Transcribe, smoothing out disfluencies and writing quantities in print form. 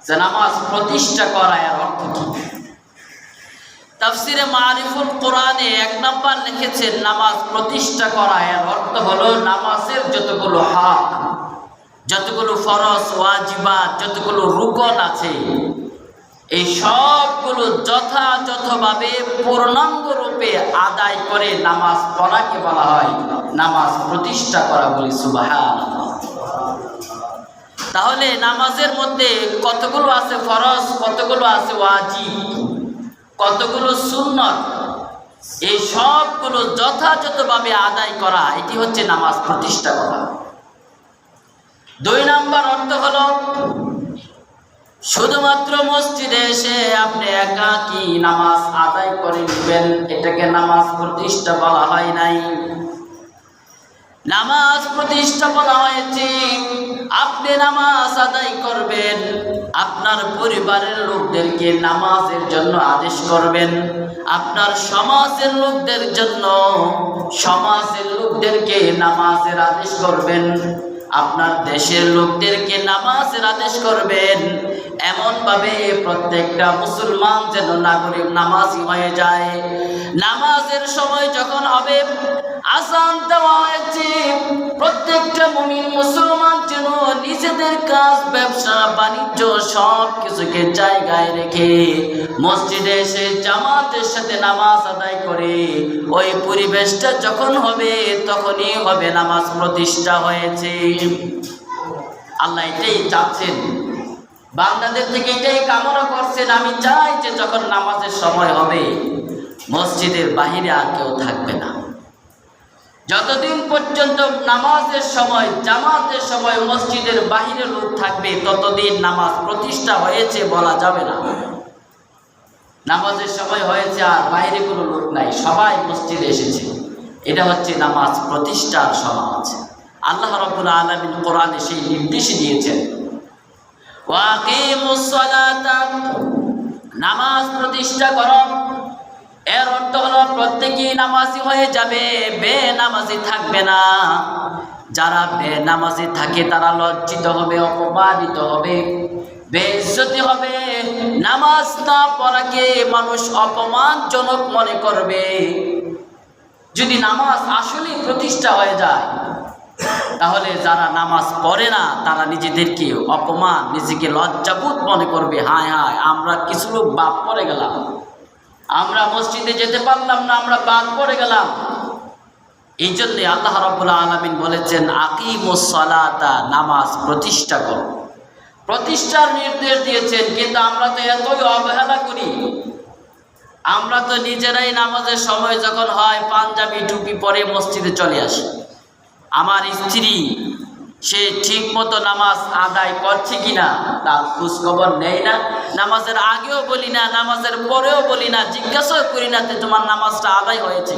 যে নামাজ প্রতিষ্ঠা করা এর অর্থ কি? তাফসিরে মারিফুল কোরআনে 1 নাম্বার লিখেছেন নামাজ প্রতিষ্ঠা করা এর অর্থ হলো নামাজের যতগুলো হক, যতগুলো ফরজ ওয়াজিবাত, যতগুলো রুকন আছে এই সবগুলো যথাযথভাবে পূর্ণাঙ্গ রূপে আদায় করে নামাজ পড়াকে বলা হয় নামাজ প্রতিষ্ঠা করা। বলি সুবহানাল্লাহ। তাহলে নামাজের মধ্যে কতগুলো আছে ফরজ, কতগুলো আছে ওয়াজিব, কতগুলো সুন্নত, এই সবগুলো যথাযথভাবে আদায় করা, এটি হচ্ছে নামাজ প্রতিষ্ঠা করা। 2 নাম্বার অর্থ হলো শুধুমাত্র মসজিদে এসে আপনি একাকী নামাজ আদায় করে নেবেন, এটাকে নামাজ প্রতিষ্ঠা বলা হয় নাই। নামাজ প্রতিষ্ঠা বলা হয়েছে আপনি নামাজ আদায় করবেন, আপনার পরিবারের লোকদেরকে নামাজের জন্য আদেশ করবেন, আপনার সমাজের লোকদের জন্য সমাজের লোকদেরকে নামাজের আদেশ করবেন, আপনার দেশের লোকদেরকে নামাজের আদেশ করবেন। এমনভাবে প্রত্যেকটা মুসলমান যেন নাগরিক নামাজি হয়ে যায়। নামাজের সময় যখন হবে, আযান দেওয়া হয়েছে, প্রত্যেকটা মুমিন মুসলমান যেন নিজেদের কাজ, ব্যবসা বাণিজ্য সব কিছুকে জায়গায় রেখে মসজিদে এসে জামাতের সাথে নামাজ আদায় করে। ওই পরিবেশটা যখন হবে তখনই হবে নামাজ প্রতিষ্ঠা হয়েছে। আল্লাহ এটাই চাচ্ছেন, বান্দাদের থেকে এটাই কামনা করছেন। আমি চাই যে যখন নামাজের সময় হবে মসজিদের বাহিরে আর কেউ থাকবে না। যতদিন পর্যন্ত নামাজের সময়, জামাতের সময় মসজিদের বাহিরে লোক থাকবে ততদিন নামাজ প্রতিষ্ঠা হয়েছে বলা যাবে না। নামাজের সময় হয়েছে আর বাইরে কোনো লোক নাই, সবাই মসজিদে এসেছে, এটা হচ্ছে নামাজ প্রতিষ্ঠার সমাজ। আল্লাহ রাব্বুল আলামিন কোরআনে সেই নির্দেশ দিয়েছেন, ওয়াকিমুস সালাতা, নামাজ প্রতিষ্ঠা করো। এর অর্থ হলো প্রত্যেকেই নামাজি হয়ে যাবে, বেনামাজি থাকবে না। যারা বেনামাজি থাকে তারা লজ্জিত হবে, অপমানিত হবে, বেইজ্জতি হবে। নামাজ না পড়াকে মানুষ অপমানজনক মনে করবে। যদি নামাজ আসলেই প্রতিষ্ঠা হয়ে যায় তাহলে যারা নামাজ পড়ে না তারা নিজেদেরকে অপমান, নিজেকে লজ্জাবোধ মনে করবে। হায় হায়, আমরা কিছু লোক বাদ পড়ে গেলাম, আমরা মসজিদে যেতে পারলাম না, আমরা বাদ পড়ে গেলাম। এই জন্য আল্লাহ রাব্বুল আলামিন বলেছেন আকিমুস সালাতা, নামাজ প্রতিষ্ঠা করো। প্রতিষ্ঠার নির্দেশ দিয়েছেন, কিন্তু আমরা তো এতই অবহেলা করি। আমরা তো নিজেরাই নামাজের সময় যখন হয় পাঞ্জাবি টুপি পরে মসজিদে চলে আসি। আমার স্ত্রী সে ঠিক মতো নামাজ আদায় করছে কিনা তার খোঁজ খবর নেই না। নামাজের আগেও বলি না, নামাজের পরেও বলি না, জিজ্ঞাসাও করি না যে তোমার নামাজটা আদায় হয়েছে।